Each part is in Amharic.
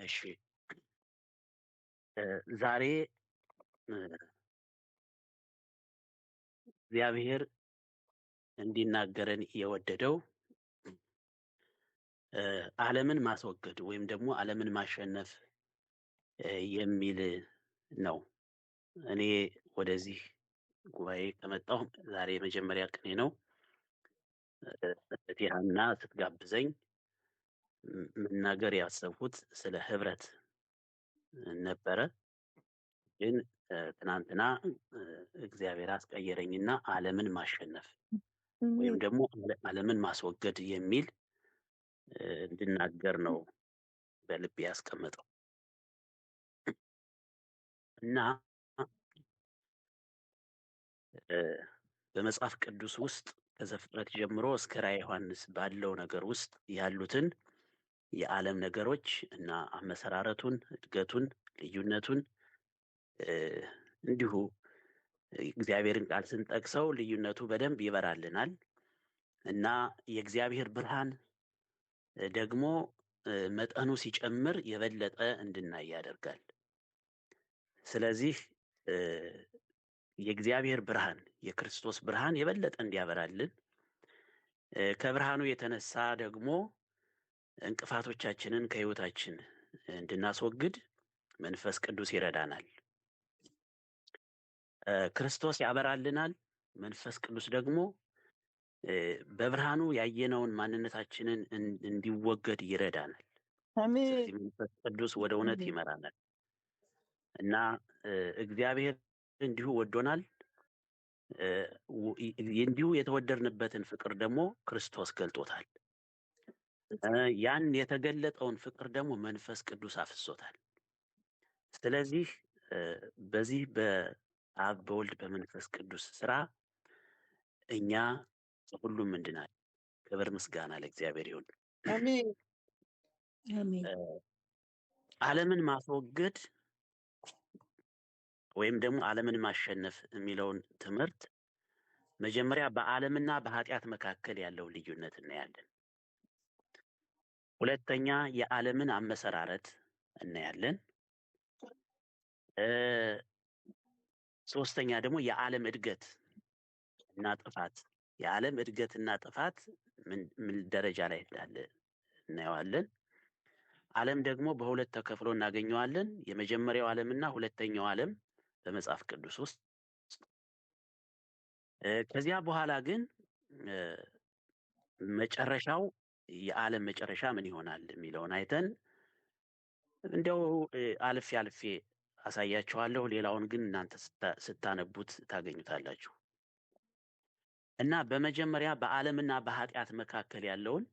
እሺ ዛሬ እ እግዚአብሔር እንዲናገረን የወደደው ዓለምን ማስወገድ ወይም ደግሞ ዓለምን ማሸነፍ የሚል ነው። እኔ ወደዚህ ጉባኤ ከመጣሁ ዛሬ የመጀመሪያ ቀኔ ነው። እህቴ ሀና ስትጋብዘኝ መናገር ያሰብኩት ስለ ህብረት ነበረ። ግን ትናንትና እግዚአብሔር አስቀየረኝና ዓለምን ማሸነፍ ወይም ደግሞ ዓለምን ማስወገድ የሚል እንድናገር ነው በልቤ ያስቀመጠው እና በመጽሐፍ ቅዱስ ውስጥ ከዘፍጥረት ጀምሮ እስከ ራዕየ ዮሐንስ ባለው ነገር ውስጥ ያሉትን የዓለም ነገሮች እና አመሰራረቱን፣ እድገቱን፣ ልዩነቱን እንዲሁ እግዚአብሔርን ቃል ስንጠቅሰው ልዩነቱ በደንብ ይበራልናል እና የእግዚአብሔር ብርሃን ደግሞ መጠኑ ሲጨምር የበለጠ እንድናይ ያደርጋል። ስለዚህ የእግዚአብሔር ብርሃን የክርስቶስ ብርሃን የበለጠ እንዲያበራልን ከብርሃኑ የተነሳ ደግሞ እንቅፋቶቻችንን ከሕይወታችን እንድናስወግድ መንፈስ ቅዱስ ይረዳናል። ክርስቶስ ያበራልናል። መንፈስ ቅዱስ ደግሞ በብርሃኑ ያየነውን ማንነታችንን እንዲወገድ ይረዳናል። ስለዚህ መንፈስ ቅዱስ ወደ እውነት ይመራናል እና እግዚአብሔር እንዲሁ ወዶናል። እንዲሁ የተወደድንበትን ፍቅር ደግሞ ክርስቶስ ገልጦታል። ያን የተገለጠውን ፍቅር ደግሞ መንፈስ ቅዱስ አፍሶታል። ስለዚህ በዚህ በአብ በወልድ በመንፈስ ቅዱስ ስራ እኛ ሁሉም እንድናል። ክብር ምስጋና ለእግዚአብሔር ይሁን። አሜን አሜን። ዓለምን ማስወገድ ወይም ደግሞ ዓለምን ማሸነፍ የሚለውን ትምህርት መጀመሪያ በዓለምና በኃጢአት መካከል ያለው ልዩነት እናያለን። ሁለተኛ የዓለምን አመሰራረት እናያለን። ሶስተኛ ደግሞ የዓለም እድገት እና ጥፋት የዓለም እድገትና ጥፋት ምን ደረጃ ላይ እንዳለ እናየዋለን። ዓለም ደግሞ በሁለት ተከፍሎ እናገኘዋለን። የመጀመሪያው ዓለምና ሁለተኛው ዓለም በመጽሐፍ ቅዱስ ውስጥ ከዚያ በኋላ ግን መጨረሻው የዓለም መጨረሻ ምን ይሆናል የሚለውን አይተን እንደው አልፌ አሳያችኋለሁ። ሌላውን ግን እናንተ ስታነቡት ታገኙታላችሁ። እና በመጀመሪያ በዓለምና በኃጢአት መካከል ያለውን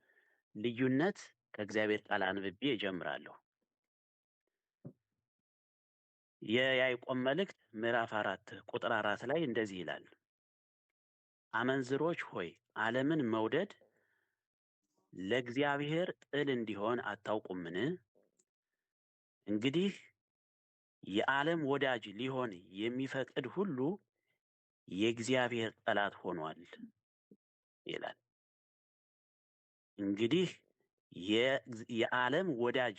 ልዩነት ከእግዚአብሔር ቃል አንብቤ እጀምራለሁ። የያዕቆብ መልእክት ምዕራፍ 4 ቁጥር 4 ላይ እንደዚህ ይላል፣ አመንዝሮች ሆይ ዓለምን መውደድ ለእግዚአብሔር ጥል እንዲሆን አታውቁምን? እንግዲህ የዓለም ወዳጅ ሊሆን የሚፈቅድ ሁሉ የእግዚአብሔር ጠላት ሆኗል ይላል። እንግዲህ የዓለም ወዳጅ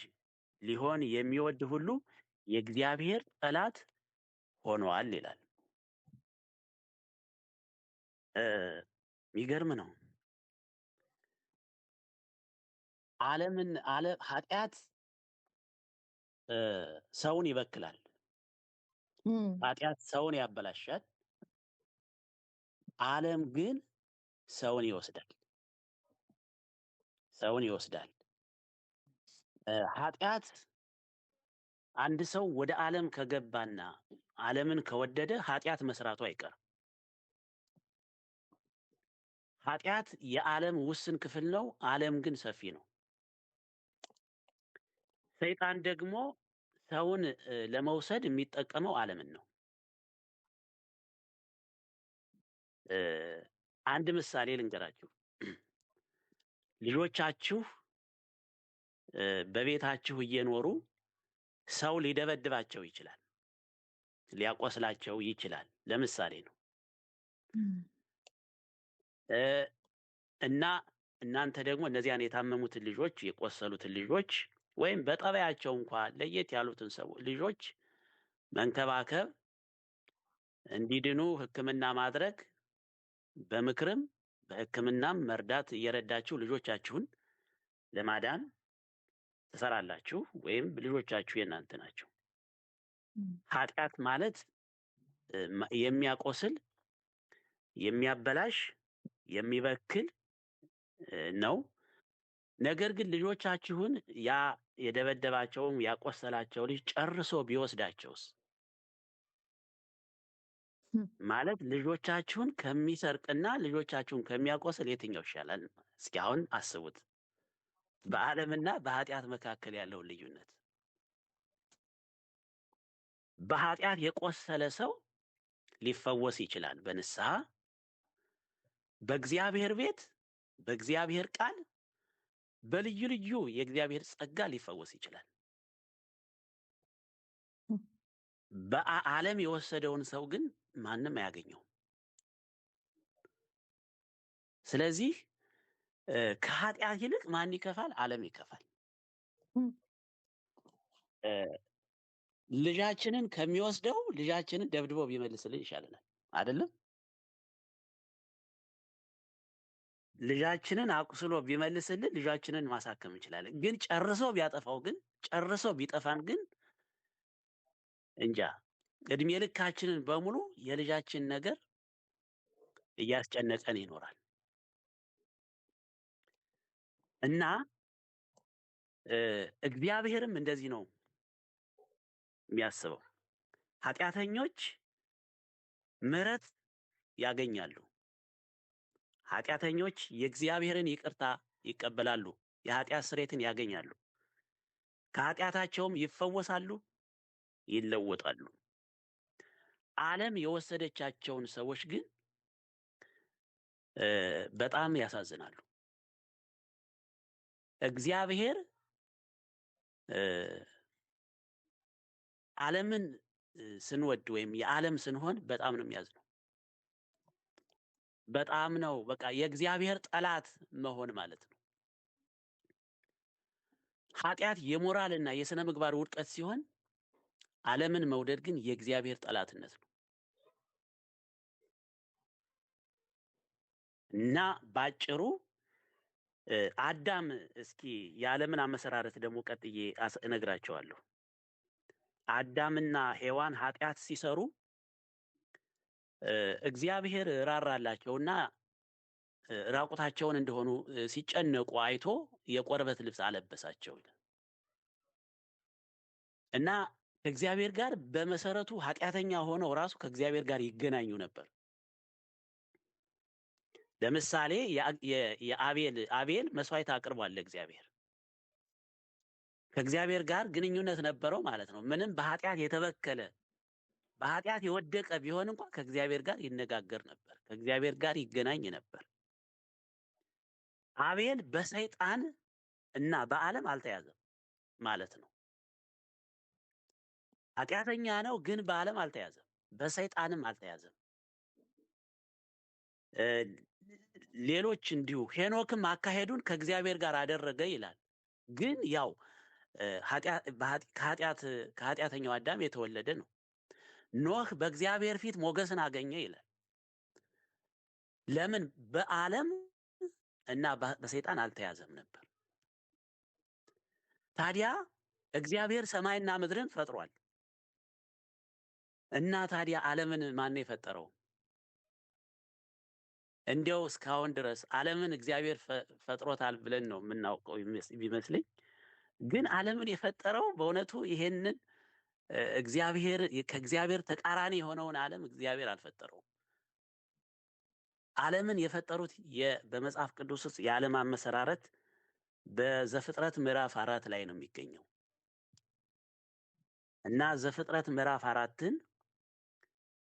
ሊሆን የሚወድ ሁሉ የእግዚአብሔር ጠላት ሆኗል ይላል። የሚገርም ነው። ኃጢአት ሰውን ይበክላል። ኃጢአት ሰውን ያበላሻል። ዓለም ግን ሰውን ይወስዳል። ኃጢአት አንድ ሰው ወደ ዓለም ከገባና ዓለምን ከወደደ ኃጢአት መስራቱ አይቀርም። ኃጢአት የዓለም ውስን ክፍል ነው። ዓለም ግን ሰፊ ነው። ሰይጣን ደግሞ ሰውን ለመውሰድ የሚጠቀመው ዓለምን ነው። አንድ ምሳሌ ልንገራችሁ። ልጆቻችሁ በቤታችሁ እየኖሩ ሰው ሊደበድባቸው ይችላል፣ ሊያቆስላቸው ይችላል። ለምሳሌ ነው። እና እናንተ ደግሞ እነዚያን የታመሙትን ልጆች የቆሰሉትን ልጆች ወይም በጠባያቸው እንኳን ለየት ያሉትን ልጆች መንከባከብ፣ እንዲድኑ ሕክምና ማድረግ፣ በምክርም በሕክምናም መርዳት እየረዳችሁ ልጆቻችሁን ለማዳን ትሰራላችሁ፣ ወይም ልጆቻችሁ የእናንተ ናቸው። ኃጢአት ማለት የሚያቆስል፣ የሚያበላሽ፣ የሚበክል ነው። ነገር ግን ልጆቻችሁን ያ የደበደባቸውም ያቆሰላቸው ልጅ ጨርሶ ቢወስዳቸውስ? ማለት ልጆቻችሁን ከሚሰርቅና ልጆቻችሁን ከሚያቆስል የትኛው ይሻላል? እስኪ አሁን አስቡት፣ በዓለምና በኃጢአት መካከል ያለውን ልዩነት። በኃጢአት የቆሰለ ሰው ሊፈወስ ይችላል በንስሐ፣ በእግዚአብሔር ቤት፣ በእግዚአብሔር ቃል፣ በልዩ ልዩ የእግዚአብሔር ጸጋ ሊፈወስ ይችላል። በዓለም የወሰደውን ሰው ግን ማንም አያገኘውም። ስለዚህ ከኃጢአት ይልቅ ማን ይከፋል? ዓለም ይከፋል። ልጃችንን ከሚወስደው ልጃችንን ደብድቦ ቢመልስልን ይሻለናል አይደለም? ልጃችንን አቁስሎ ቢመልስልን ልጃችንን ማሳከም እንችላለን። ግን ጨርሶ ቢያጠፋው ግን ጨርሶ ቢጠፋን ግን እንጃ፣ እድሜ ልካችንን በሙሉ የልጃችን ነገር እያስጨነቀን ይኖራል። እና እግዚአብሔርም እንደዚህ ነው የሚያስበው። ኃጢአተኞች ምሕረት ያገኛሉ። ኃጢአተኞች የእግዚአብሔርን ይቅርታ ይቀበላሉ፣ የኃጢአት ስርየትን ያገኛሉ፣ ከኃጢአታቸውም ይፈወሳሉ፣ ይለወጣሉ። ዓለም የወሰደቻቸውን ሰዎች ግን በጣም ያሳዝናሉ። እግዚአብሔር ዓለምን ስንወድ ወይም የዓለም ስንሆን በጣም ነው የሚያዝነው። በጣም ነው በቃ የእግዚአብሔር ጠላት መሆን ማለት ነው። ኃጢአት የሞራልና የሥነ ምግባር ውድቀት ሲሆን፣ ዓለምን መውደድ ግን የእግዚአብሔር ጠላትነት ነው። እና ባጭሩ አዳም፣ እስኪ የዓለምን አመሰራረት ደግሞ ቀጥዬ እነግራቸዋለሁ። አዳምና ሔዋን ኃጢአት ሲሰሩ እግዚአብሔር ራራላቸውና ራቁታቸውን እንደሆኑ ሲጨነቁ አይቶ የቆርበት ልብስ አለበሳቸው እና ከእግዚአብሔር ጋር በመሰረቱ ኃጢአተኛ ሆነው ራሱ ከእግዚአብሔር ጋር ይገናኙ ነበር። ለምሳሌ አቤል መስዋዕት አቅርቧል ለእግዚአብሔር። ከእግዚአብሔር ጋር ግንኙነት ነበረው ማለት ነው። ምንም በኃጢአት የተበከለ በኃጢአት የወደቀ ቢሆን እንኳን ከእግዚአብሔር ጋር ይነጋገር ነበር፣ ከእግዚአብሔር ጋር ይገናኝ ነበር። አቤል በሰይጣን እና በዓለም አልተያዘም ማለት ነው። ኃጢአተኛ ነው፣ ግን በዓለም አልተያዘም፣ በሰይጣንም አልተያዘም። ሌሎች እንዲሁ ሄኖክም አካሄዱን ከእግዚአብሔር ጋር አደረገ ይላል። ግን ያው ከኃጢአተኛው አዳም የተወለደ ነው። ኖህ በእግዚአብሔር ፊት ሞገስን አገኘ ይላል። ለምን? በዓለም እና በሰይጣን አልተያዘም ነበር። ታዲያ እግዚአብሔር ሰማይና ምድርን ፈጥሯል እና ታዲያ ዓለምን ማን ነው የፈጠረው? እንዲያው እስካሁን ድረስ ዓለምን እግዚአብሔር ፈጥሮታል ብለን ነው የምናውቀው ቢመስለኝ። ግን ዓለምን የፈጠረው በእውነቱ ይሄንን ከእግዚአብሔር ተቃራኒ የሆነውን ዓለም እግዚአብሔር አልፈጠረውም። ዓለምን የፈጠሩት በመጽሐፍ ቅዱስ ውስጥ የዓለም አመሰራረት በዘፍጥረት ምዕራፍ 4 ላይ ነው የሚገኘው እና ዘፍጥረት ምዕራፍ 4ን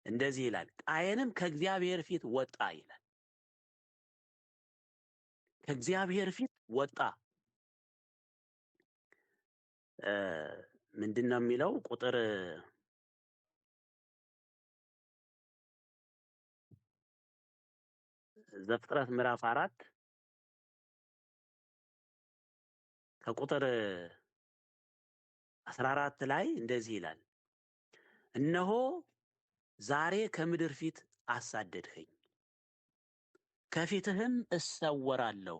እንደዚህ ይላል፣ ቃየንም ከእግዚአብሔር ፊት ወጣ ይላል። ከእግዚአብሔር ፊት ወጣ። ምንድን ነው የሚለው? ቁጥር ዘፍጥረት ምዕራፍ 4 ከቁጥር 14 ላይ እንደዚህ ይላል፣ እነሆ ዛሬ ከምድር ፊት አሳደድኸኝ፣ ከፊትህም እሰወራለሁ፣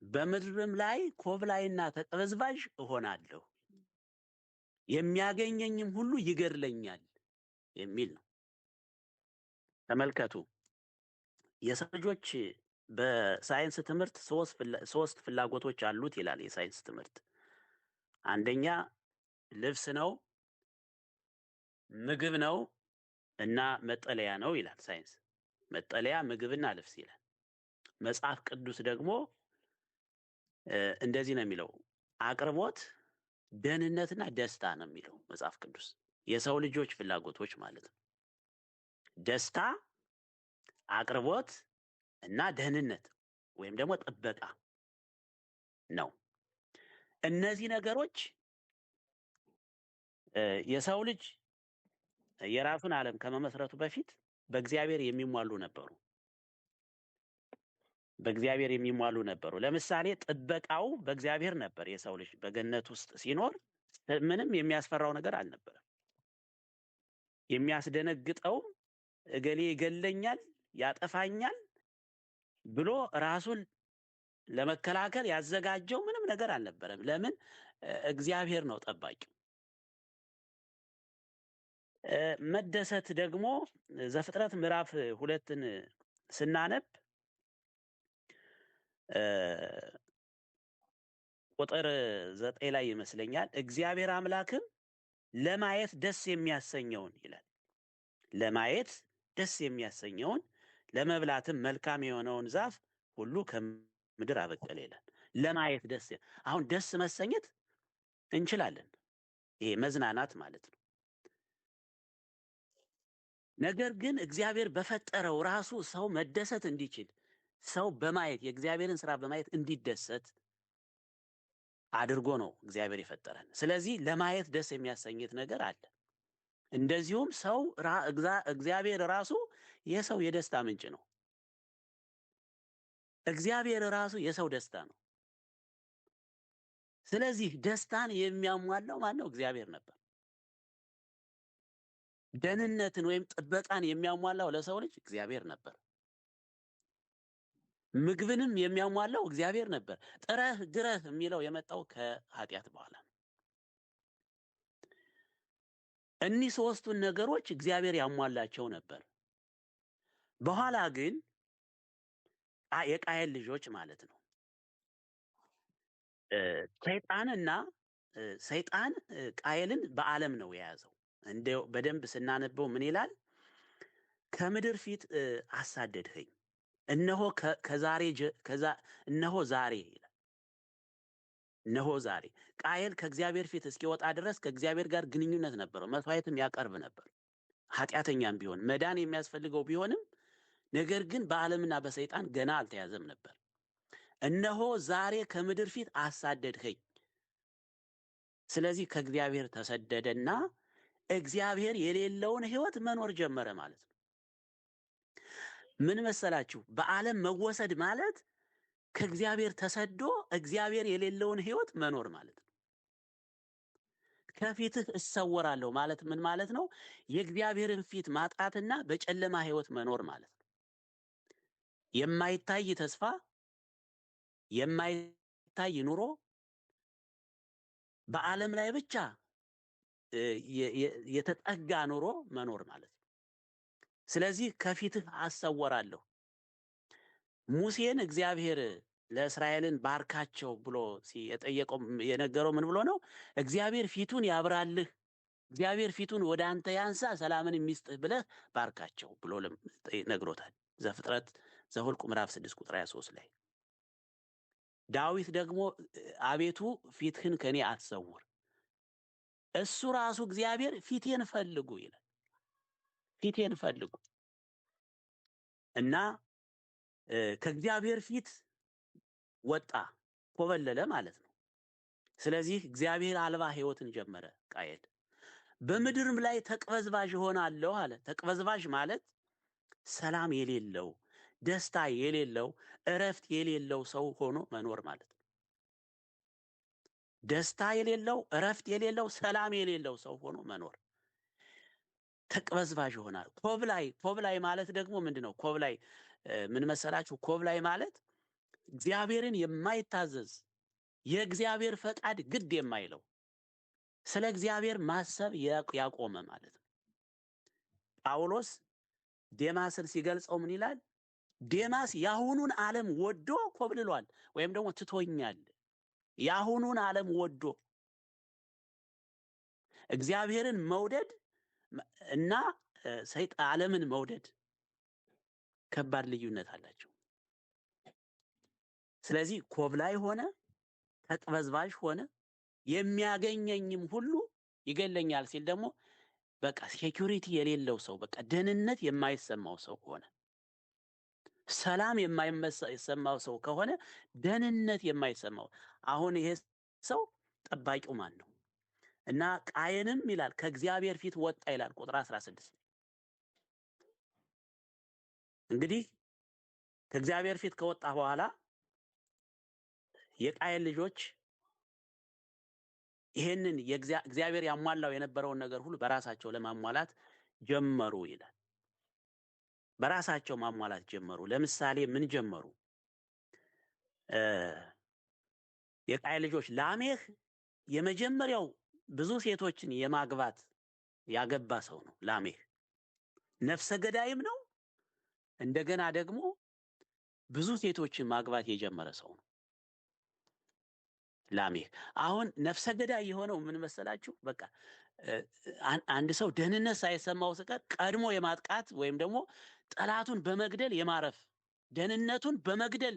በምድርም ላይ ኮብላይና ተቅበዝባዥ እሆናለሁ፣ የሚያገኘኝም ሁሉ ይገድለኛል የሚል ነው። ተመልከቱ፣ የሰው ልጆች በሳይንስ ትምህርት ሶስት ፍላጎቶች አሉት ይላል የሳይንስ ትምህርት። አንደኛ ልብስ ነው፣ ምግብ ነው እና መጠለያ ነው ይላል ሳይንስ። መጠለያ፣ ምግብና ልብስ ይላል። መጽሐፍ ቅዱስ ደግሞ እንደዚህ ነው የሚለው፣ አቅርቦት፣ ደህንነትና ደስታ ነው የሚለው መጽሐፍ ቅዱስ። የሰው ልጆች ፍላጎቶች ማለት ነው። ደስታ፣ አቅርቦት እና ደህንነት ወይም ደግሞ ጥበቃ ነው። እነዚህ ነገሮች የሰው ልጅ የራሱን ዓለም ከመመስረቱ በፊት በእግዚአብሔር የሚሟሉ ነበሩ። በእግዚአብሔር የሚሟሉ ነበሩ። ለምሳሌ ጥበቃው በእግዚአብሔር ነበር። የሰው ልጅ በገነት ውስጥ ሲኖር ምንም የሚያስፈራው ነገር አልነበረም። የሚያስደነግጠው እገሌ ይገለኛል፣ ያጠፋኛል ብሎ ራሱን ለመከላከል ያዘጋጀው ምንም ነገር አልነበረም። ለምን? እግዚአብሔር ነው ጠባቂው። መደሰት ደግሞ ዘፍጥረት ምዕራፍ 2ን ስናነብ ቁጥር 9 ላይ ይመስለኛል፣ እግዚአብሔር አምላክም ለማየት ደስ የሚያሰኘውን ይላል፣ ለማየት ደስ የሚያሰኘውን ለመብላትም መልካም የሆነውን ዛፍ ሁሉ ከምድር አበቀለ ይላል። ለማየት ደስ፣ አሁን ደስ መሰኘት እንችላለን። ይሄ መዝናናት ማለት ነው። ነገር ግን እግዚአብሔር በፈጠረው ራሱ ሰው መደሰት እንዲችል፣ ሰው በማየት የእግዚአብሔርን ስራ በማየት እንዲደሰት አድርጎ ነው እግዚአብሔር የፈጠረን። ስለዚህ ለማየት ደስ የሚያሰኘት ነገር አለ። እንደዚሁም ሰው እግዚአብሔር ራሱ የሰው የደስታ ምንጭ ነው። እግዚአብሔር ራሱ የሰው ደስታ ነው። ስለዚህ ደስታን የሚያሟላው ማን ነው? እግዚአብሔር ነበር። ደህንነትን ወይም ጥበቃን የሚያሟላው ለሰው ልጅ እግዚአብሔር ነበር። ምግብንም የሚያሟላው እግዚአብሔር ነበር። ጥረህ ግረህ የሚለው የመጣው ከኃጢአት በኋላ ነው። እኒህ ሶስቱን ነገሮች እግዚአብሔር ያሟላቸው ነበር። በኋላ ግን የቃየል ልጆች ማለት ነው ሰይጣን ቃየልን በዓለም ነው የያዘው። እንደው በደንብ ስናነበው ምን ይላል? ከምድር ፊት አሳደድኸኝ፣ እነሆ ዛሬ ይላል። እነሆ ዛሬ ቃየል ከእግዚአብሔር ፊት እስኪወጣ ድረስ ከእግዚአብሔር ጋር ግንኙነት ነበረው። መስዋዕትም ያቀርብ ነበር። ኃጢአተኛም ቢሆን መዳን የሚያስፈልገው ቢሆንም ነገር ግን በዓለምና በሰይጣን ገና አልተያዘም ነበር። እነሆ ዛሬ ከምድር ፊት አሳደድኸኝ። ስለዚህ ከእግዚአብሔር ተሰደደና እግዚአብሔር የሌለውን ሕይወት መኖር ጀመረ ማለት ነው። ምን መሰላችሁ? በዓለም መወሰድ ማለት ከእግዚአብሔር ተሰዶ እግዚአብሔር የሌለውን ሕይወት መኖር ማለት ነው። ከፊትህ እሰወራለሁ ማለት ምን ማለት ነው? የእግዚአብሔርን ፊት ማጣትና በጨለማ ሕይወት መኖር ማለት ነው። የማይታይ ተስፋ፣ የማይታይ ኑሮ፣ በዓለም ላይ ብቻ የተጠጋ ኑሮ መኖር ማለት ነው። ስለዚህ ከፊትህ አሰወራለሁ። ሙሴን እግዚአብሔር ለእስራኤልን ባርካቸው ብሎ የጠየቀው የነገረው ምን ብሎ ነው? እግዚአብሔር ፊቱን ያብራልህ፣ እግዚአብሔር ፊቱን ወደ አንተ ያንሳ፣ ሰላምን የሚስጥህ ብለህ ባርካቸው ብሎ ነግሮታል። ዘኍልቍ ምዕራፍ 6 ቁጥር 23 ላይ። ዳዊት ደግሞ አቤቱ ፊትህን ከኔ አትሰውር፣ እሱ ራሱ እግዚአብሔር ፊቴን ፈልጉ ይላል። ፊቴን ፈልጉ እና ከእግዚአብሔር ፊት ወጣ፣ ኮበለለ ማለት ነው። ስለዚህ እግዚአብሔር አልባ ሕይወትን ጀመረ ቃየል። በምድርም ላይ ተቅበዝባዥ እሆናለሁ አለ። ተቅበዝባዥ ማለት ሰላም የሌለው፣ ደስታ የሌለው፣ እረፍት የሌለው ሰው ሆኖ መኖር ማለት ነው። ደስታ የሌለው፣ እረፍት የሌለው፣ ሰላም የሌለው ሰው ሆኖ መኖር ተቅበዝባዥ ይሆናል። ኮብላይ ማለት ደግሞ ምንድነው? ኮብላይ ምን መሰላችሁ? ኮብላይ ማለት እግዚአብሔርን የማይታዘዝ የእግዚአብሔር ፈቃድ ግድ የማይለው ስለ እግዚአብሔር ማሰብ ያቆመ ማለት ነው። ጳውሎስ ዴማስን ሲገልጸው ምን ይላል? ዴማስ ያሁኑን ዓለም ወዶ ኮብልሏል፣ ወይም ደግሞ ትቶኛል። ያሁኑን ዓለም ወዶ እግዚአብሔርን መውደድ እና ዓለምን መውደድ ከባድ ልዩነት አላቸው። ስለዚህ ኮብላይ ሆነ፣ ተቅበዝባዥ ሆነ፣ የሚያገኘኝም ሁሉ ይገለኛል ሲል ደግሞ በቃ ሴኩሪቲ የሌለው ሰው፣ በቃ ደህንነት የማይሰማው ሰው ሆነ። ሰላም የማይሰማው ሰው ከሆነ ደህንነት የማይሰማው፣ አሁን ይሄ ሰው ጠባቂው ማን ነው? እና ቃየንም ይላል ከእግዚአብሔር ፊት ወጣ ይላል ቁጥር 16። እንግዲህ ከእግዚአብሔር ፊት ከወጣ በኋላ የቃየን ልጆች ይሄንን እግዚአብሔር ያሟላው የነበረውን ነገር ሁሉ በራሳቸው ለማሟላት ጀመሩ ይላል። በራሳቸው ማሟላት ጀመሩ። ለምሳሌ ምን ጀመሩ? የቃየን ልጆች ላሜህ የመጀመሪያው ብዙ ሴቶችን የማግባት ያገባ ሰው ነው። ላሜህ ነፍሰ ገዳይም ነው። እንደገና ደግሞ ብዙ ሴቶችን ማግባት የጀመረ ሰው ነው ላሜህ። አሁን ነፍሰ ገዳይ የሆነው ምን መሰላችሁ? በቃ አንድ ሰው ደህንነት ሳይሰማው ሲቀር ቀድሞ የማጥቃት ወይም ደግሞ ጠላቱን በመግደል የማረፍ ደህንነቱን በመግደል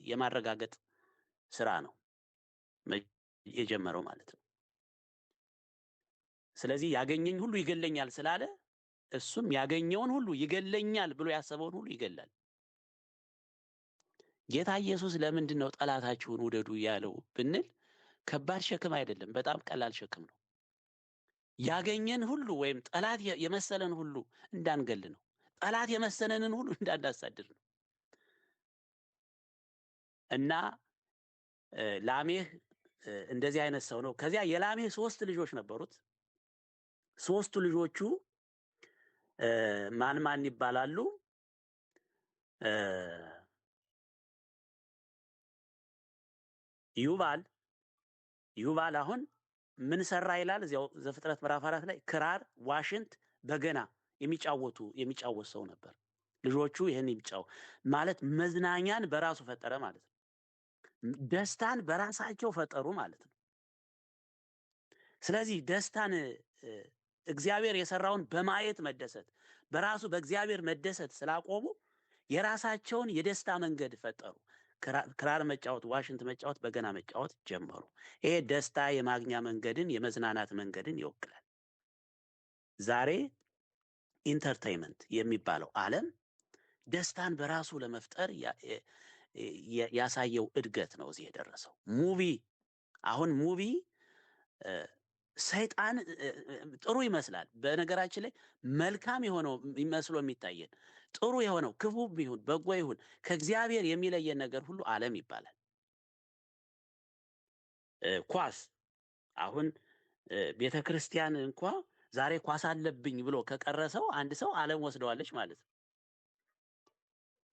የማረጋገጥ ስራ ነው የጀመረው ማለት ነው። ስለዚህ ያገኘኝ ሁሉ ይገለኛል ስላለ እሱም ያገኘውን ሁሉ ይገለኛል ብሎ ያሰበውን ሁሉ ይገላል። ጌታ ኢየሱስ ለምንድን ነው ጠላታችሁን ውደዱ ያለው ብንል ከባድ ሸክም አይደለም፣ በጣም ቀላል ሸክም ነው። ያገኘን ሁሉ ወይም ጠላት የመሰለን ሁሉ እንዳንገል ነው። ጠላት የመሰለንን ሁሉ እንዳናሳድድ ነው። እና ላሜህ እንደዚህ አይነት ሰው ነው። ከዚያ የላሜህ 3 ልጆች ነበሩት። 3ቱ ልጆቹ ማን ይባላሉ? ዩባል አሁን ምን ሰራ ይላል እዚያው ዘፍጥረት ምዕራፍ 4 ላይ ክራር፣ ዋሽንት፣ በገና የሚጫወት ሰው ነበር። ልጆቹ ይሄን የሚጫወት ማለት መዝናኛን በራሱ ፈጠረ ማለት ነው። ደስታን በራሳቸው ፈጠሩ ማለት ነው። ስለዚህ ደስታን እግዚአብሔር የሰራውን በማየት መደሰት፣ በራሱ በእግዚአብሔር መደሰት ስላቆሙ የራሳቸውን የደስታ መንገድ ፈጠሩ። ክራር መጫወት፣ ዋሽንት መጫወት፣ በገና መጫወት ጀመሩ። ይሄ ደስታ የማግኛ መንገድን የመዝናናት መንገድን ይወክላል። ዛሬ ኢንተርቴይንመንት የሚባለው ዓለም ደስታን በራሱ ለመፍጠር ያሳየው እድገት ነው እዚህ የደረሰው። አሁን ሙቪ ሰይጣን ጥሩ ይመስላል። በነገራችን ላይ መልካም የሆነው ይመስሎ የሚታየን ጥሩ የሆነው ክፉም ይሁን በጎ ይሁን ከእግዚአብሔር የሚለየን ነገር ሁሉ ዓለም ይባላል። ኳስ አሁን ቤተክርስቲያን እንኳ ዛሬ ኳስ አለብኝ ብሎ ከቀረሰው አንድ ሰው ዓለም ወስደዋለች ማለት ነው።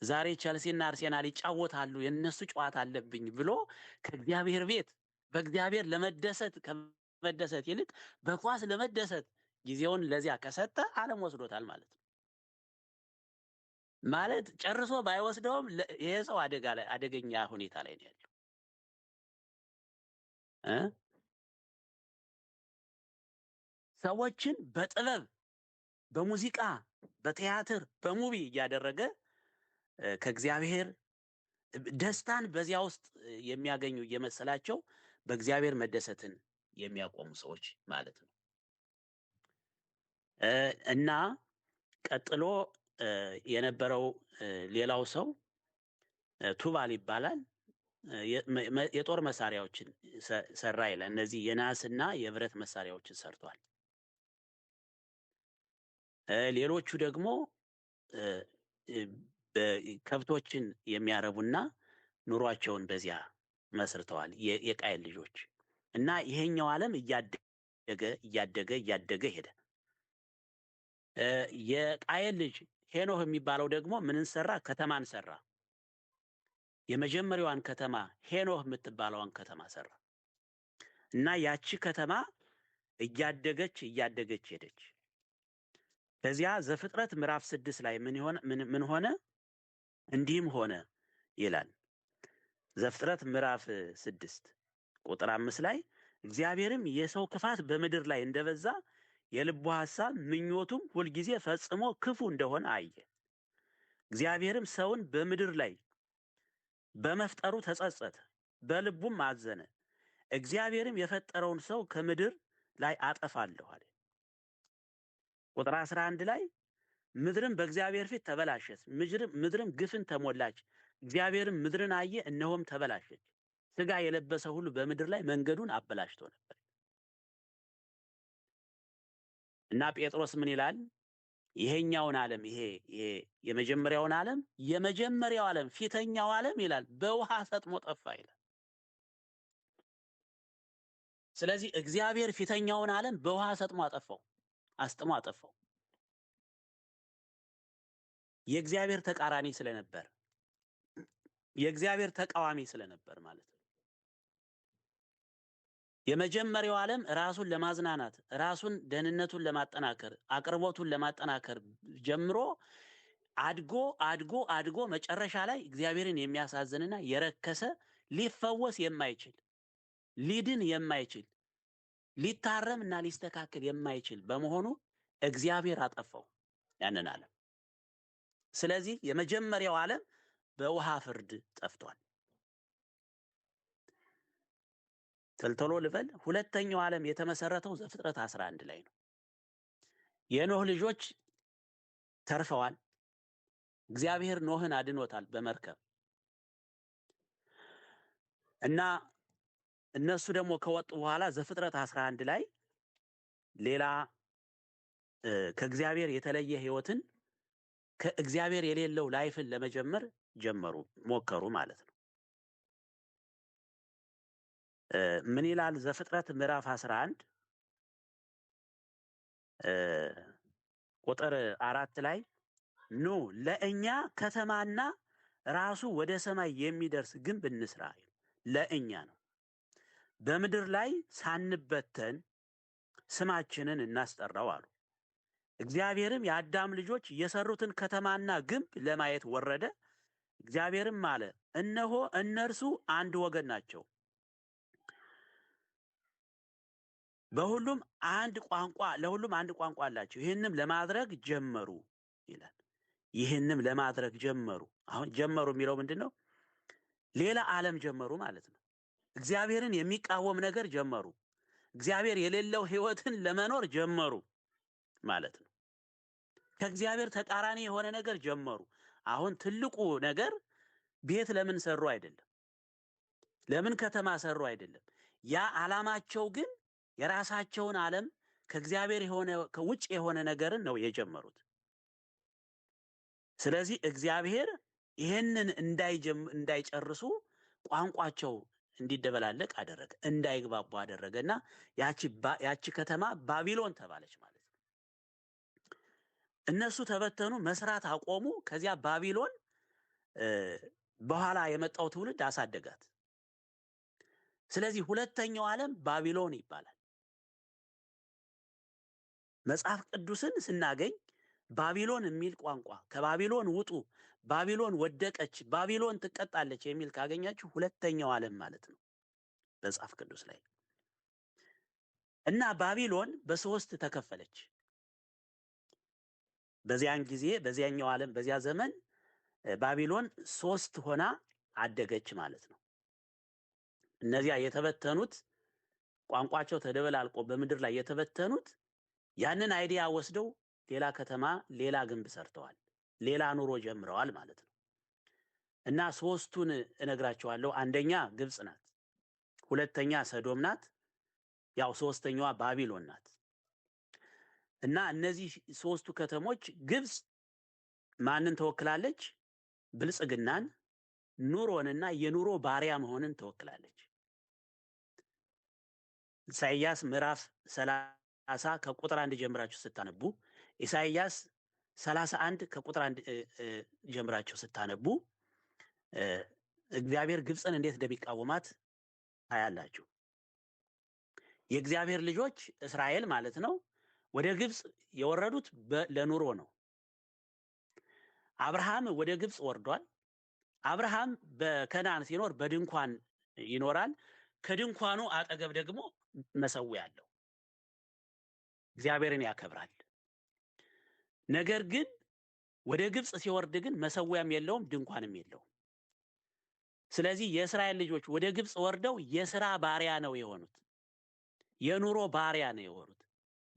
ዛሬ ቸልሲና አርሴናል ይጫወታሉ የነሱ ጨዋታ አለብኝ ብሎ ከእግዚአብሔር ቤት በእግዚአብሔር ለመደሰት ይልቅ በኳስ ለመደሰት ጊዜውን ለዚያ ከሰጠ ዓለም ወስዶታል ማለት ነው። ማለት ጨርሶ ባይወስደውም ይሄ ሰው አደገኛ ሁኔታ ላይ ነው ያለው። ሰዎችን በጥበብ በሙዚቃ በቲያትር በሙቪ እያደረገ ከእግዚአብሔር ደስታን በዚያ ውስጥ የሚያገኙ እየመሰላቸው በእግዚአብሔር መደሰትን የሚያቆሙ ሰዎች ማለት ነው። እና ቀጥሎ የነበረው ሌላው ሰው ቱባል ይባላል። የጦር መሳሪያዎችን ሰራ ይላል። እነዚህ የናስና የብረት መሳሪያዎችን ሰርቷል። ሌሎቹ ደግሞ ከብቶችን የሚያረቡና ኑሯቸውን በዚያ መስርተዋል የቃየል ልጆች። እና ይሄኛው ዓለም እያደገ ሄደ። የቃየል ልጅ ሄኖህ የሚባለው ደግሞ ምንን ሰራ? ከተማን ሰራ። የመጀመሪያዋን ከተማ ሄኖህ የምትባለዋን ከተማ ሰራ እና ያቺ ከተማ እያደገች ሄደች። ከዚያ ዘፍጥረት ምዕራፍ 6 ላይ ምን ሆነ? እንዲህም ሆነ ይላል። ዘፍጥረት ምዕራፍ 6 ቁጥር 5 ላይ እግዚአብሔርም የሰው ክፋት በምድር ላይ እንደበዛ የልቡ ሐሳብ ምኞቱም ሁልጊዜ ፈጽሞ ክፉ እንደሆነ አየ። እግዚአብሔርም ሰውን በምድር ላይ በመፍጠሩ ተጸጸተ፣ በልቡም አዘነ። እግዚአብሔርም የፈጠረውን ሰው ከምድር ላይ አጠፋለሁ አለ። ቁጥር 11 ላይ ምድርም በእግዚአብሔር ፊት ተበላሸች፣ ምድርም ግፍን ተሞላች። እግዚአብሔርም ምድርን አየ፣ እነሆም ተበላሸች፣ ሥጋ የለበሰ ሁሉ በምድር ላይ መንገዱን አበላሽቶ ነበር። እና ጴጥሮስ ምን ይላል? ይሄኛውን ዓለም ይሄ የመጀመሪያውን ዓለም ፊተኛው ዓለም ይላል በውሃ ሰጥሞ ጠፋ ይላል። ስለዚህ እግዚአብሔር ፊተኛውን ዓለም በውሃ ሰጥሞ አጠፋው። የእግዚአብሔር ተቃራኒ ስለነበር፣ የእግዚአብሔር ተቃዋሚ ስለነበር ማለት ነው። የመጀመሪያው ዓለም ራሱን ለማዝናናት፣ ራሱን ደህንነቱን ለማጠናከር፣ አቅርቦቱን ለማጠናከር ጀምሮ አድጎ መጨረሻ ላይ እግዚአብሔርን የሚያሳዝንና የረከሰ ሊፈወስ የማይችል ሊድን የማይችል ሊታረም እና ሊስተካከል የማይችል በመሆኑ እግዚአብሔር አጠፋው ያንን ዓለም። ስለዚህ የመጀመሪያው ዓለም በውሃ ፍርድ ጠፍቷል። ተልተሎ ልበል። ሁለተኛው ዓለም የተመሰረተው ዘፍጥረት 11 ላይ ነው። የኖህ ልጆች ተርፈዋል። እግዚአብሔር ኖህን አድኖታል በመርከብ እና እነሱ ደግሞ ከወጡ በኋላ ዘፍጥረት 11 ላይ ሌላ ከእግዚአብሔር የተለየ ህይወትን ከእግዚአብሔር የሌለው ላይፍን ለመጀመር ሞከሩ ማለት ነው። ምን ይላል ዘፍጥረት ምዕራፍ 11 ቁጥር 4 ላይ ኑ ለእኛ ከተማና ራሱ ወደ ሰማይ የሚደርስ ግንብ እንስራ። ለእኛ ነው። በምድር ላይ ሳንበተን ስማችንን እናስጠራው አሉ። እግዚአብሔርም የአዳም ልጆች የሰሩትን ከተማና ግንብ ለማየት ወረደ። እግዚአብሔርም አለ፣ እነሆ እነርሱ አንድ ወገን ናቸው፣ ለሁሉም አንድ ቋንቋ አላቸው። ይህንም ለማድረግ ጀመሩ ይላል። ይህንም ለማድረግ ጀመሩ። አሁን ጀመሩ የሚለው ምንድነው? ሌላ ዓለም ጀመሩ ማለት ነው። እግዚአብሔርን የሚቃወም ነገር ጀመሩ። እግዚአብሔር የሌለው ህይወትን ለመኖር ጀመሩ ማለት ነው። ከእግዚአብሔር ተቃራኒ የሆነ ነገር ጀመሩ። አሁን ትልቁ ነገር ቤት ለምን ሰሩ አይደለም፣ ለምን ከተማ ሰሩ አይደለም። ያ ዓላማቸው ግን የራሳቸውን ዓለም ከእግዚአብሔር ከውጭ የሆነ ነገርን ነው የጀመሩት። ስለዚህ እግዚአብሔር ይሄንን እንዳይጨርሱ ቋንቋቸው እንዲደበላለቅ አደረገ፣ እንዳይግባቡ አደረገና ያቺ ከተማ ባቢሎን ተባለች ማለት ነው። እነሱ ተበተኑ፣ መስራት አቆሙ። ከዚያ ባቢሎን በኋላ የመጣው ትውልድ አሳደጋት። ስለዚህ ሁለተኛው ዓለም ባቢሎን ይባላል። መጽሐፍ ቅዱስን ስናገኝ ባቢሎን የሚል ቋንቋ ከባቢሎን ውጡ፣ ባቢሎን ወደቀች፣ ባቢሎን ትቀጣለች የሚል ካገኛችሁ ሁለተኛው ዓለም ማለት ነው መጽሐፍ ቅዱስ ላይ። እና ባቢሎን በሶስት ተከፈለች። በዚያን ጊዜ በዚያኛው ዓለም በዚያ ዘመን ባቢሎን 3 ሆና አደገች ማለት ነው። እነዚያ የተበተኑት ቋንቋቸው ተደበላልቆ በምድር ላይ የተበተኑት ያንን አይዲያ ወስደው ሌላ ከተማ ሌላ ግንብ ሰርተዋል፣ ሌላ ኑሮ ጀምረዋል ማለት ነው። እና 3ቱን እነግራቸዋለሁ። አንደኛ ግብጽ ናት፣ ሁለተኛ ሰዶም ናት፣ ያው ሶስተኛዋ ባቢሎን ናት። እና እነዚህ 3ቱ ከተሞች ግብጽ ማንን ተወክላለች? ብልጽግናን፣ ኑሮንና የኑሮ ባሪያ መሆንን ተወክላለች። ኢሳይያስ ምዕራፍ 30 ከቁጥር 1 ጀምራችሁ ስታነቡ፣ ኢሳይያስ 31 ከቁጥር 1 ጀምራችሁ ስታነቡ እግዚአብሔር ግብፅን እንዴት እንደሚቃወማት ታያላችሁ። የእግዚአብሔር ልጆች እስራኤል ማለት ነው ወደ ግብፅ የወረዱት ለኑሮ ነው። አብርሃም ወደ ግብፅ ወርዷል። አብርሃም በከነዓን ሲኖር በድንኳን ይኖራል። ከድንኳኑ አጠገብ ደግሞ መሰዊያ አለው። እግዚአብሔርን ያከብራል። ነገር ግን ወደ ግብፅ ሲወርድ ግን መሰዊያም የለውም፣ ድንኳንም የለውም። ስለዚህ የእስራኤል ልጆች ወደ ግብፅ ወርደው የሥራ ባሪያ ነው የሆኑት። የኑሮ ባሪያ ነው የሆኑት።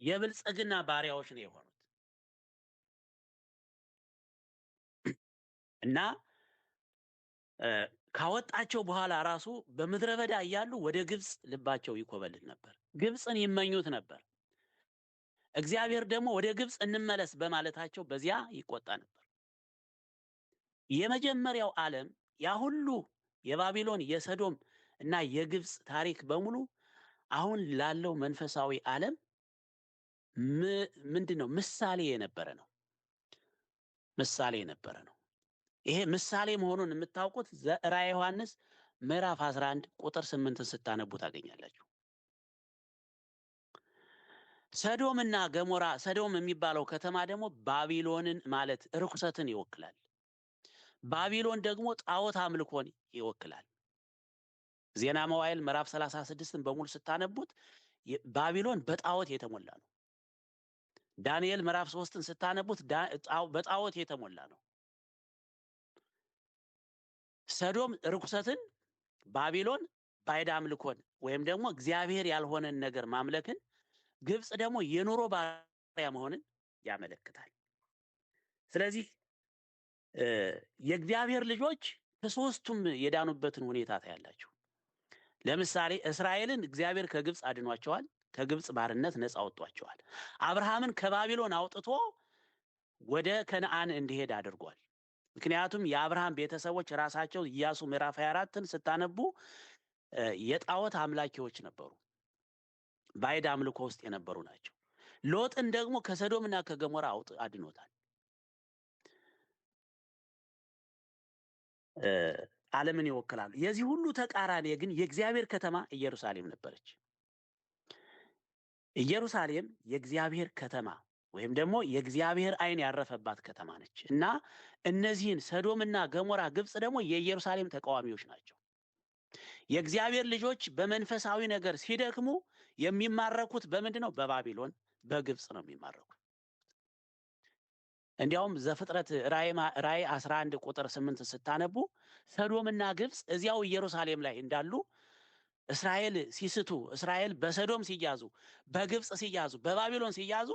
የብልጽግና ባሪያዎች ነው የሆኑት እና ካወጣቸው በኋላ ራሱ በምድረ በዳ እያሉ ወደ ግብፅ ልባቸው ይኮበልል ነበር። ግብፅን ይመኙት ነበር። እግዚአብሔር ደግሞ ወደ ግብፅ እንመለስ በማለታቸው በዚያ ይቆጣ ነበር። የመጀመሪያው ዓለም ያ ሁሉ የባቢሎን የሰዶም እና የግብፅ ታሪክ በሙሉ አሁን ላለው መንፈሳዊ ዓለም ምንድነው? ምሳሌ የነበረ ነው። ምሳሌ የነበረ ነው። ይሄ ምሳሌ መሆኑን የምታውቁት ራዕየ ዮሐንስ ምዕራፍ 11 ቁጥር 8 ስታነቡ ታገኛላችሁ። ሰዶምና ገሞራ፣ ሰዶም የሚባለው ከተማ ደግሞ ባቢሎንን ማለት ርኩሰትን ይወክላል። ባቢሎን ደግሞ ጣዖት አምልኮን ይወክላል። ዜና መዋዕል ምዕራፍ 36ን በሙሉ ስታነቡት ባቢሎን በጣዖት የተሞላ ነው። ዳንኤል ምዕራፍ 3ን ስታነቡት በጣዖት የተሞላ ነው። ሰዶም ርኩሰትን፣ ባቢሎን ባዕድ አምልኮን ወይም ደግሞ እግዚአብሔር ያልሆነን ነገር ማምለክን፣ ግብፅ ደግሞ የኑሮ ባሪያ መሆንን ያመለክታል። ስለዚህ የእግዚአብሔር ልጆች ከሶስቱም የዳኑበትን ሁኔታ ታያላችሁ። ለምሳሌ እስራኤልን እግዚአብሔር ከግብፅ አድኗቸዋል። ከግብፅ ባርነት ነፃ አውጥቷቸዋል። አብርሃምን ከባቢሎን አውጥቶ ወደ ከነዓን እንዲሄድ አድርጓል። ምክንያቱም የአብርሃም ቤተሰቦች ራሳቸው ኢያሱ ምዕራፍ 24ን ስታነቡ የጣዖት አምላኪዎች ነበሩ። ባዕድ አምልኮ ውስጥ የነበሩ ናቸው። ሎጥን ደግሞ ከሰዶምና ከገሞራ አድኖታል። ዓለምን ይወክላሉ። የዚህ ሁሉ ተቃራኒ ግን የእግዚአብሔር ከተማ ኢየሩሳሌም ነበረች። ኢየሩሳሌም የእግዚአብሔር ከተማ ወይም ደግሞ የእግዚአብሔር ዓይን ያረፈባት ከተማ ነች እና እነዚህን ሰዶምና ገሞራ፣ ግብፅ ደግሞ የኢየሩሳሌም ተቃዋሚዎች ናቸው። የእግዚአብሔር ልጆች በመንፈሳዊ ነገር ሲደክሙ የሚማረኩት በምንድን ነው? በባቢሎን በግብፅ ነው የሚማረኩት። እንዲያውም ዘፍጥረት ራዕይ 11 ቁጥር 8 ስታነቡ ሰዶምና ግብፅ እዚያው ኢየሩሳሌም ላይ እንዳሉ እስራኤል ሲስቱ፣ እስራኤል በሰዶም ሲያዙ፣ በግብፅ ሲያዙ፣ በባቢሎን ሲያዙ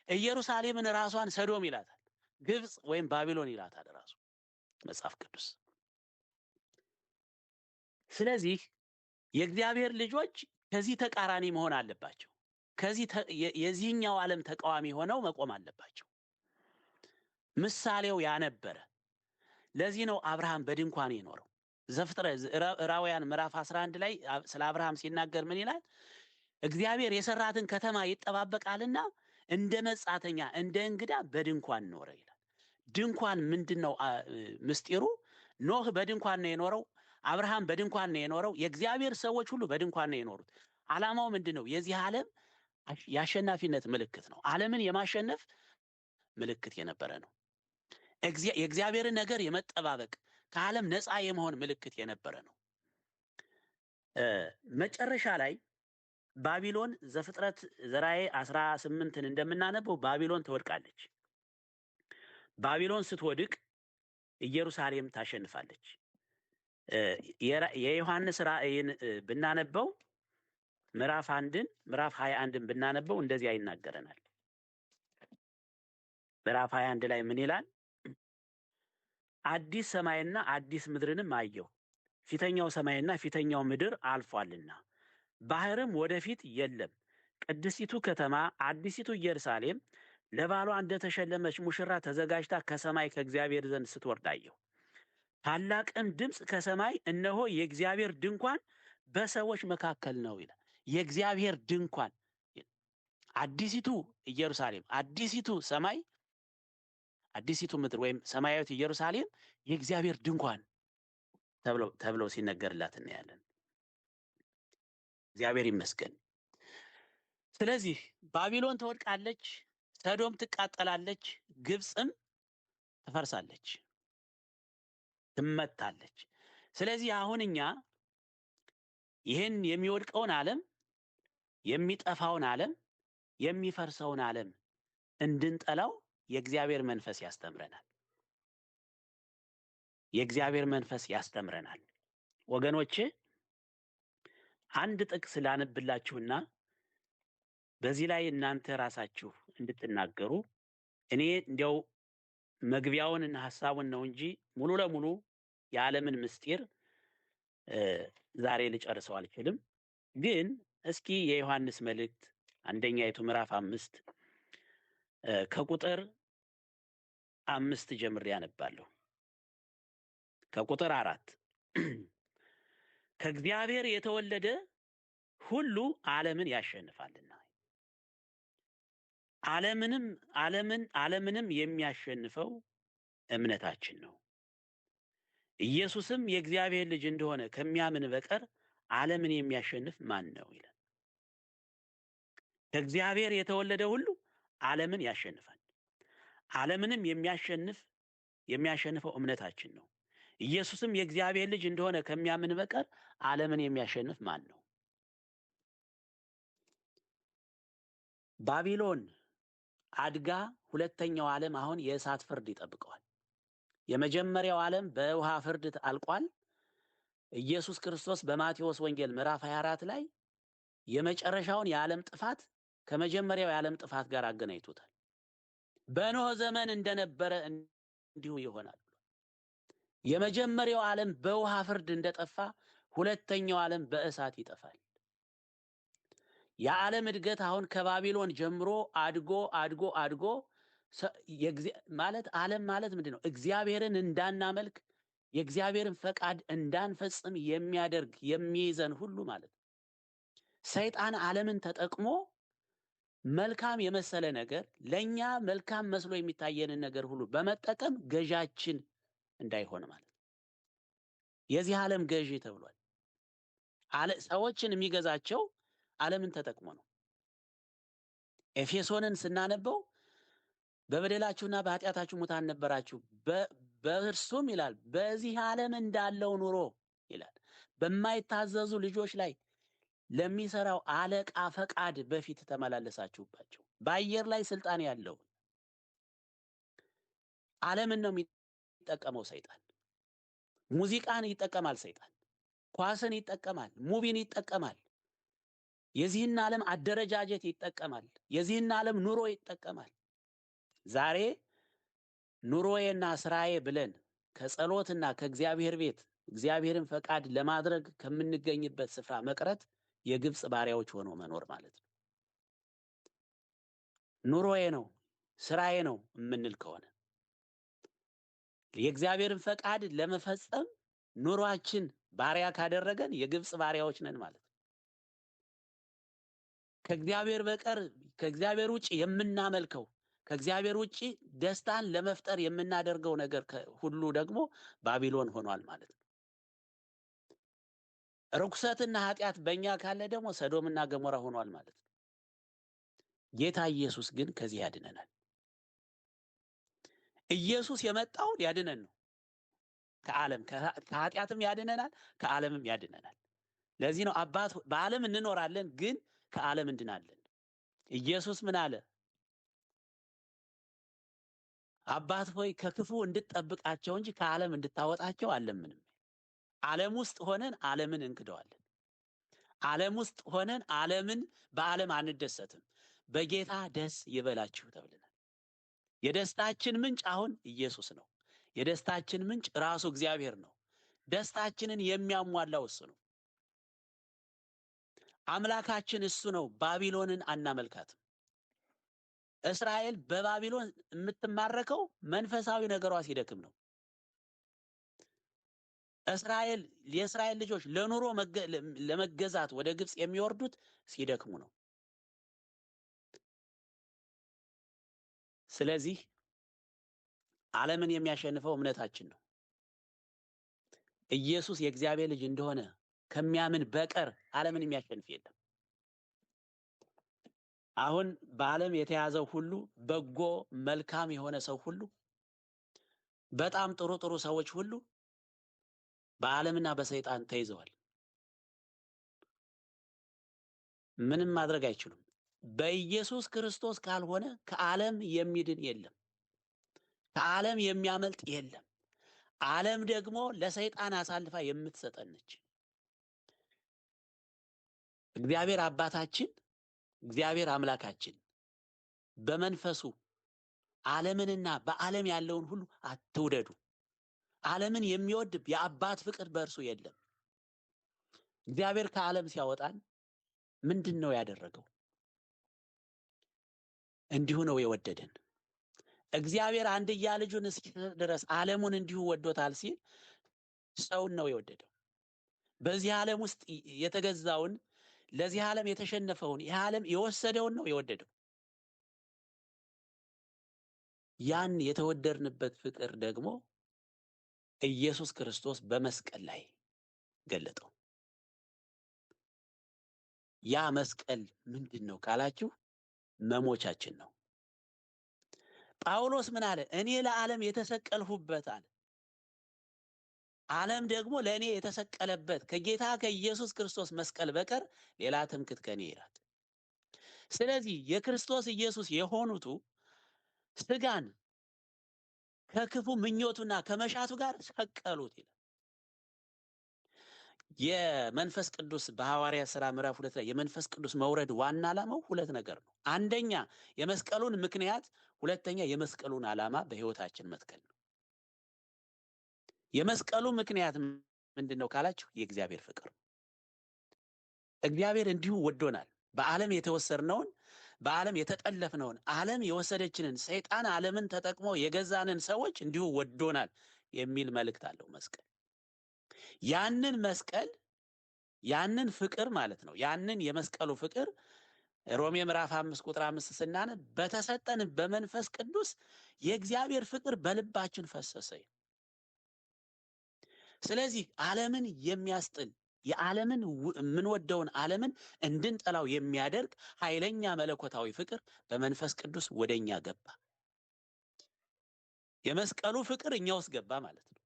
ኢየሩሳሌምን ራሷን ሰዶም ይላታል፣ ግብፅ ወይም ባቢሎን ይላታል ራሱ መጽሐፍ ቅዱስ። ስለዚህ የእግዚአብሔር ልጆች ከዚህ ተቃራኒ መሆን አለባቸው። የዚህኛው ዓለም ተቃዋሚ ሆነው መቆም አለባቸው። ምሳሌው ያነበረ። ለዚህ ነው አብርሃም በድንኳን የኖረው። ዘፍጥረት ዕብራውያን ምዕራፍ 11 ላይ ስለ አብርሃም ሲናገር ምን ይላል? እግዚአብሔር የሰራትን ከተማ ይጠባበቃልና እንደ መጻተኛ እንደ እንግዳ በድንኳን ኖረ ይላል። ድንኳን ምንድነው ምስጢሩ? ኖህ በድንኳን ነው የኖረው። አብርሃም በድንኳን ነው የኖረው። የእግዚአብሔር ሰዎች ሁሉ በድንኳን ነው የኖሩት። ዓላማው ምንድነው? የዚህ ዓለም የአሸናፊነት ምልክት ነው። ዓለምን የማሸነፍ ምልክት የነበረ ነው። የእግዚአብሔርን ነገር የመጠባበቅ ከዓለም ነፃ የመሆን ምልክት የነበረ ነው። መጨረሻ ላይ ባቢሎን ዘፍጥረት ራዕይ 18ን እንደምናነበው ባቢሎን ትወድቃለች። ባቢሎን ስትወድቅ ኢየሩሳሌም ታሸንፋለች። የዮሐንስ ራዕይን ብናነበው ምዕራፍ 1ን ምዕራፍ 21ን ብናነበው እንደዚያ ይናገረናል። ምዕራፍ 21 ላይ ምን ይላል? አዲስ ሰማይና አዲስ ምድርንም አየሁ፣ ፊተኛው ሰማይና ፊተኛው ምድር አልፏልና ባህርም ወደፊት የለም። ቅድስቲቱ ከተማ አዲሲቱ ኢየሩሳሌም ለባሏ እንደተሸለመች ሙሽራ ተዘጋጅታ ከሰማይ ከእግዚአብሔር ዘንድ ስትወርድ አየሁ። ታላቅም ድምፅ ከሰማይ እነሆ የእግዚአብሔር ድንኳን በሰዎች መካከል ነው ይላል። የእግዚአብሔር ድንኳን አዲሲቱ ኢየሩሳሌም አዲሲቱ ሰማይ አዲሲቱ ምድር ወይም ሰማያዊት ኢየሩሳሌም የእግዚአብሔር ድንኳን ተብሎ ሲነገርላት እናያለን። እግዚአብሔር ይመስገን። ስለዚህ ባቢሎን ትወድቃለች፣ ሰዶም ትቃጠላለች፣ ግብፅም ትፈርሳለች፣ ትመታለች። ስለዚህ አሁን እኛ ይህን የሚወድቀውን ዓለም፣ የሚጠፋውን ዓለም፣ የሚፈርሰውን ዓለም እንድንጠላው የእግዚአብሔር መንፈስ ያስተምረናል። የእግዚአብሔር መንፈስ ያስተምረናል። ወገኖቼ አንድ ጥቅስ ላነብላችሁና በዚህ ላይ እናንተ ራሳችሁ እንድትናገሩ እኔ እንዲያው መግቢያውንና ሐሳቡን ነው እንጂ ሙሉ ለሙሉ የዓለምን ምስጢር ዛሬ ልጨርሰው አልችልም። ግን እስኪ የዮሐንስ መልእክት አንደኛይቱ ምዕራፍ 5 ከቁጥር 5 ጀምሬ አነባለሁ። ከቁጥር 4 ከእግዚአብሔር የተወለደ ሁሉ ዓለምን ያሸንፋልና ዓለምንም የሚያሸንፈው እምነታችን ነው። ኢየሱስም የእግዚአብሔር ልጅ እንደሆነ ከሚያምን በቀር ዓለምን የሚያሸንፍ ማን ነው ይላል። ከእግዚአብሔር የተወለደ ሁሉ ዓለምን ያሸንፋል። ዓለምንም የሚያሸንፈው እምነታችን ነው። ኢየሱስም የእግዚአብሔር ልጅ እንደሆነ ከሚያምን በቀር ዓለምን የሚያሸንፍ ማን ነው? ባቢሎን አድጋ ሁለተኛው ዓለም አሁን የእሳት ፍርድ ይጠብቀዋል። የመጀመሪያው ዓለም በውሃ ፍርድ አልቋል። ኢየሱስ ክርስቶስ በማቴዎስ ወንጌል ምዕራፍ 24 ላይ የመጨረሻውን የዓለም ጥፋት ከመጀመሪያው የዓለም ጥፋት ጋር አገናኝቶታል። በኖህ ዘመን እንደነበረ እንዲሁ ይሆናል። የመጀመሪያው ዓለም በውሃ ፍርድ እንደጠፋ ሁለተኛው ዓለም በእሳት ይጠፋል። የዓለም እድገት አሁን ከባቢሎን ጀምሮ አድጎ ማለት ዓለም ማለት ምንድን ነው? እግዚአብሔርን እንዳናመልክ የእግዚአብሔርን ፈቃድ እንዳንፈጽም የሚያደርግ የሚይዘን ሁሉ ማለት ነው። ሰይጣን ዓለምን ተጠቅሞ መልካም የመሰለ ነገር ለኛ መልካም መስሎ የሚታየንን ነገር ሁሉ በመጠቀም ገዣችን እንዳይሆን ማለት ነው። የዚህ ዓለም ገዢ ተብሏል። ሰዎችን የሚገዛቸው ዓለምን ተጠቅሞ ነው። ኤፌሶንን ስናነበው በበደላችሁና በኃጢአታችሁ ሙታን ነበራችሁ፣ በእርሱም ይላል በዚህ ዓለም እንዳለው ኑሮ ይላል በማይታዘዙ ልጆች ላይ ለሚሰራው አለቃ ፈቃድ በፊት ተመላለሳችሁባቸው። በአየር ላይ ስልጣን ያለው ዓለምን ነው የሚጠቀመው ሰይጣን። ሙዚቃን ይጠቀማል ሰይጣን፣ ኳስን ይጠቀማል፣ ሙቪን ይጠቀማል፣ የዚህን ዓለም አደረጃጀት ይጠቀማል፣ የዚህን ዓለም ኑሮ ይጠቀማል። ዛሬ ኑሮዬና ስራዬ ብለን ከጸሎትና ከእግዚአብሔር ቤት እግዚአብሔርን ፈቃድ ለማድረግ ከምንገኝበት ስፍራ መቅረት የግብፅ ባሪያዎች ሆኖ መኖር ማለት ነው። ኑሮዬ ነው ስራዬ ነው የምንል ከሆነ የእግዚአብሔርን ፈቃድ ለመፈጸም ኑሯችን ባሪያ ካደረገን የግብፅ ባሪያዎች ነን ማለት ነው። ከእግዚአብሔር በቀር ከእግዚአብሔር ውጪ የምናመልከው ከእግዚአብሔር ውጪ ደስታን ለመፍጠር የምናደርገው ነገር ሁሉ ደግሞ ባቢሎን ሆኗል ማለት ነው። ርኩሰትና ኃጢአት በእኛ ካለ ደግሞ ሰዶምና ገሞራ ሆኗል ማለት ነው። ጌታ ኢየሱስ ግን ከዚህ ያድነናል። ኢየሱስ የመጣው ያድነን ነው። ከዓለም ከኃጢአትም ያድነናል፣ ከዓለምም ያድነናል። ለዚህ ነው አባት በዓለም እንኖራለን ግን ከዓለም እንድናለን። ኢየሱስ ምን አለ? አባት ሆይ ከክፉ እንድትጠብቃቸው እንጂ ከዓለም እንድታወጣቸው አልለምንም። ዓለም ውስጥ ሆነን ዓለምን እንክደዋለን። ዓለም ውስጥ ሆነን በዓለም አንደሰትም። በጌታ ደስ ይበላችሁ ተብለናል። የደስታችን ምንጭ አሁን ኢየሱስ ነው። የደስታችን ምንጭ ራሱ እግዚአብሔር ነው። ደስታችንን የሚያሟላው እሱ ነው። አምላካችን እሱ ነው። ባቢሎንን አናመልካትም። እስራኤል በባቢሎን የምትማረከው መንፈሳዊ ነገሯ ሲደክም ነው። የእስራኤል ልጆች ለኑሮ ለመገዛት ወደ ግብጽ የሚወርዱት ሲደክሙ ነው። ስለዚህ ዓለምን የሚያሸንፈው እምነታችን ነው። ኢየሱስ የእግዚአብሔር ልጅ እንደሆነ ከሚያምን በቀር ዓለምን የሚያሸንፍ የለም። አሁን በዓለም የተያዘው ሁሉ በጎ መልካም የሆነ ሰው ሁሉ በጣም ጥሩ ሰዎች ሁሉ በዓለምና በሰይጣን ተይዘዋል። ምንም ማድረግ አይችሉም። በኢየሱስ ክርስቶስ ካልሆነ ከዓለም የሚድን የለም። ከዓለም የሚያመልጥ የለም። ዓለም ደግሞ ለሰይጣን አሳልፋ የምትሰጠን ነች። እግዚአብሔር አባታችን እግዚአብሔር አምላካችን በመንፈሱ ዓለምንና በዓለም ያለውን ሁሉ አትውደዱ። ዓለምን የሚወድ የአባት ፍቅር በእርሱ የለም። እግዚአብሔር ከዓለም ሲያወጣን ምንድነው ያደረገው? እንዲሁ ነው የወደደን። እግዚአብሔር አንድያ ልጁን እስኪሰጥ ድረስ ዓለሙን እንዲሁ ወዶታል ሲል ሰውን ነው የወደደው። በዚህ ዓለም ውስጥ የተገዛውን ለዚህ ዓለም የተሸነፈውን ይህ ዓለም የወሰደውን ነው የወደደው። ያን የተወደድንበት ፍቅር ደግሞ ኢየሱስ ክርስቶስ በመስቀል ላይ ገለጠው። ያ መስቀል ምንድነው ካላችሁ መሞቻችን ነው። ጳውሎስ ምን አለ? እኔ ለዓለም የተሰቀልሁበት አለ። ዓለም ደግሞ ለእኔ የተሰቀለበት ከጌታ ከኢየሱስ ክርስቶስ መስቀል በቀር ሌላ ትምክህት ከኔ ይራቅ። ስለዚህ የክርስቶስ ኢየሱስ የሆኑቱ ስጋን ከክፉ ምኞቱና ከመሻቱ ጋር ሰቀሉት ይላል። የመንፈስ ቅዱስ በሐዋርያት ሥራ ምዕራፍ 2 ላይ የመንፈስ ቅዱስ መውረድ ዋና ዓላማው ሁለት ነገር ነው። አንደኛ የመስቀሉን ምክንያት፣ ሁለተኛ የመስቀሉን ዓላማ በሕይወታችን መትከል ነው። የመስቀሉ ምክንያት ምንድነው ካላችሁ የእግዚአብሔር ፍቅር። እግዚአብሔር እንዲሁ ወዶናል። በዓለም የተወሰድነውን በዓለም የተጠለፍነውን ዓለም የወሰደችንን ሰይጣን ዓለምን ተጠቅሞ የገዛንን ሰዎች እንዲሁ ወዶናል የሚል መልእክት አለው መስቀል። ያንን መስቀል ያንን ፍቅር ማለት ነው። ያንን የመስቀሉ ፍቅር ሮሜ ምዕራፍ 5 ቁጥር 5 ስናነብ በተሰጠን በመንፈስ ቅዱስ የእግዚአብሔር ፍቅር በልባችን ፈሰሰ። ስለዚህ ዓለምን የሚያስጥል የዓለምን የምንወደውን ዓለምን እንድንጠላው የሚያደርግ ኃይለኛ መለኮታዊ ፍቅር በመንፈስ ቅዱስ ወደኛ ገባ። የመስቀሉ ፍቅር እኛ ውስጥ ገባ ማለት ነው።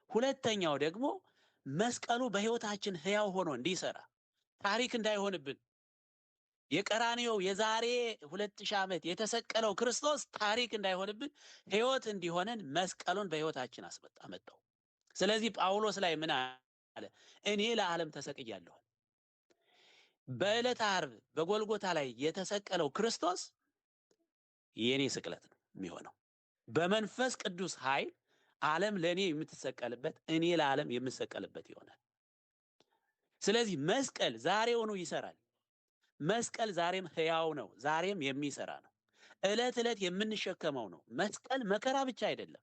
ሁለተኛው ደግሞ መስቀሉ በሕይወታችን ሕያው ሆኖ እንዲሰራ ታሪክ እንዳይሆንብን የቀራንዮው የዛሬ 2000 ዓመት የተሰቀለው ክርስቶስ ታሪክ እንዳይሆንብን ሕይወት እንዲሆነን መስቀሉን በሕይወታችን አመጣው። ስለዚህ ጳውሎስ ላይ ምን አለ? እኔ ለዓለም ተሰቅያለሁ። በዕለተ ዓርብ በጎልጎታ ላይ የተሰቀለው ክርስቶስ የኔ ስቅለት ነው የሚሆነው። በመንፈስ ቅዱስ ኃይል ዓለም ለኔ የምትሰቀልበት እኔ ለዓለም የምሰቀልበት ይሆናል። ስለዚህ መስቀል ዛሬውኑ ይሰራል። መስቀል ዛሬም ሕያው ነው፣ ዛሬም የሚሰራ ነው። ዕለት ዕለት የምንሸከመው ነው። መስቀል መከራ ብቻ አይደለም።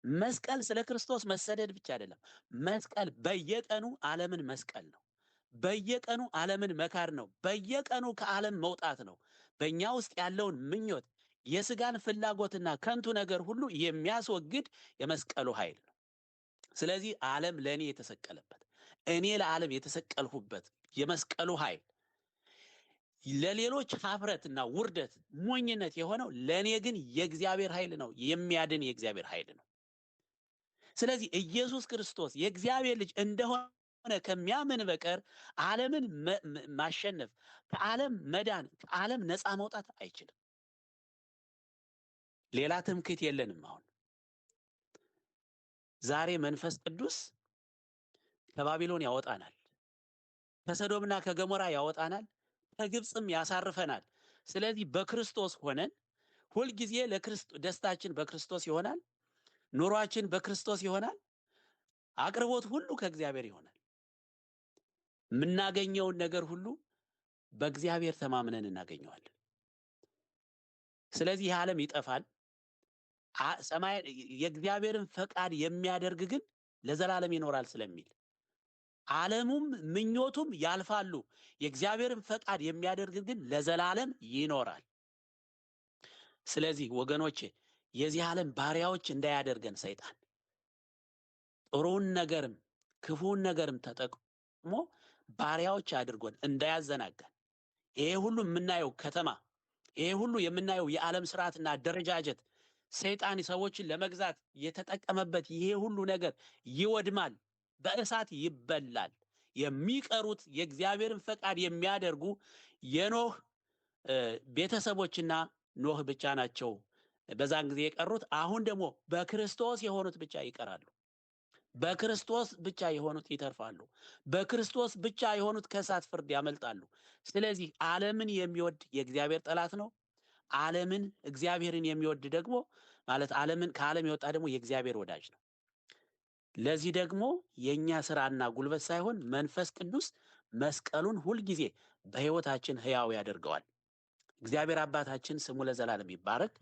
መስቀል ስለ ክርስቶስ መሰደድ ብቻ አይደለም። መስቀል በየቀኑ ዓለምን መስቀል ነው። በየቀኑ ዓለምን መካድ ነው። በየቀኑ ከዓለም መውጣት ነው። በእኛ ውስጥ ያለውን ምኞት፣ የስጋን ፍላጎትና ከንቱ ነገር ሁሉ የሚያስወግድ የመስቀሉ ኃይል ነው። ስለዚህ ዓለም ለኔ የተሰቀለበት እኔ ለዓለም የተሰቀልሁበት የመስቀሉ ኃይል ለሌሎች ኀፍረትና ውርደት ሞኝነት የሆነው ለኔ ግን የእግዚአብሔር ኃይል ነው። የሚያድን የእግዚአብሔር ኃይል ነው። ስለዚህ ኢየሱስ ክርስቶስ የእግዚአብሔር ልጅ እንደሆነ ከሚያምን በቀር ዓለምን ማሸነፍ፣ ከዓለም መዳን፣ ከዓለም ነፃ መውጣት አይችልም። ሌላ ትምክህት የለንም። አሁን ዛሬ መንፈስ ቅዱስ ከባቢሎን ያወጣናል፣ ከሰዶምና ከገሞራ ያወጣናል፣ ከግብጽም ያሳርፈናል። ስለዚህ በክርስቶስ ሆነን ሁልጊዜ ደስታችን በክርስቶስ ይሆናል። ኑሯችን በክርስቶስ ይሆናል። አቅርቦት ሁሉ ከእግዚአብሔር ይሆናል። የምናገኘውን ነገር ሁሉ በእግዚአብሔር ተማምነን እናገኘዋለን። ስለዚህ ዓለም ይጠፋል። የእግዚአብሔርን ፈቃድ የሚያደርግ ግን ለዘላለም ይኖራል ስለሚል ዓለሙም ምኞቱም ያልፋሉ፣ የእግዚአብሔርን ፈቃድ የሚያደርግ ግን ለዘላለም ይኖራል። ስለዚህ ወገኖቼ የዚህ ዓለም ባሪያዎች እንዳያደርገን ሰይጣን ጥሩውን ነገርም ክፉውን ነገርም ተጠቅሞ ባሪያዎች አድርጎን እንዳያዘናጋን ይሄ ሁሉ የምናየው ከተማ ይሄ ሁሉ የምናየው የዓለም ስርዓትና አደረጃጀት ሰይጣን ሰዎችን ለመግዛት የተጠቀመበት ይሄ ሁሉ ነገር ይወድማል፣ በእሳት ይበላል። የሚቀሩት የእግዚአብሔርን ፈቃድ የሚያደርጉ የኖህ ቤተሰቦችና ኖህ ብቻ ናቸው በዛን ጊዜ የቀሩት። አሁን ደግሞ በክርስቶስ የሆኑት ብቻ ይቀራሉ። በክርስቶስ ብቻ የሆኑት ይተርፋሉ። በክርስቶስ ብቻ የሆኑት ከእሳት ፍርድ ያመልጣሉ። ስለዚህ ዓለምን የሚወድ የእግዚአብሔር ጠላት ነው። ዓለምን እግዚአብሔርን የሚወድ ደግሞ ማለት ከዓለም የወጣ ደግሞ የእግዚአብሔር ወዳጅ ነው። ለዚህ ደግሞ የኛ ስራና ጉልበት ሳይሆን መንፈስ ቅዱስ መስቀሉን ሁልጊዜ በሕይወታችን ሕያው ያደርገዋል። እግዚአብሔር አባታችን ስሙ ለዘላለም ይባረክ።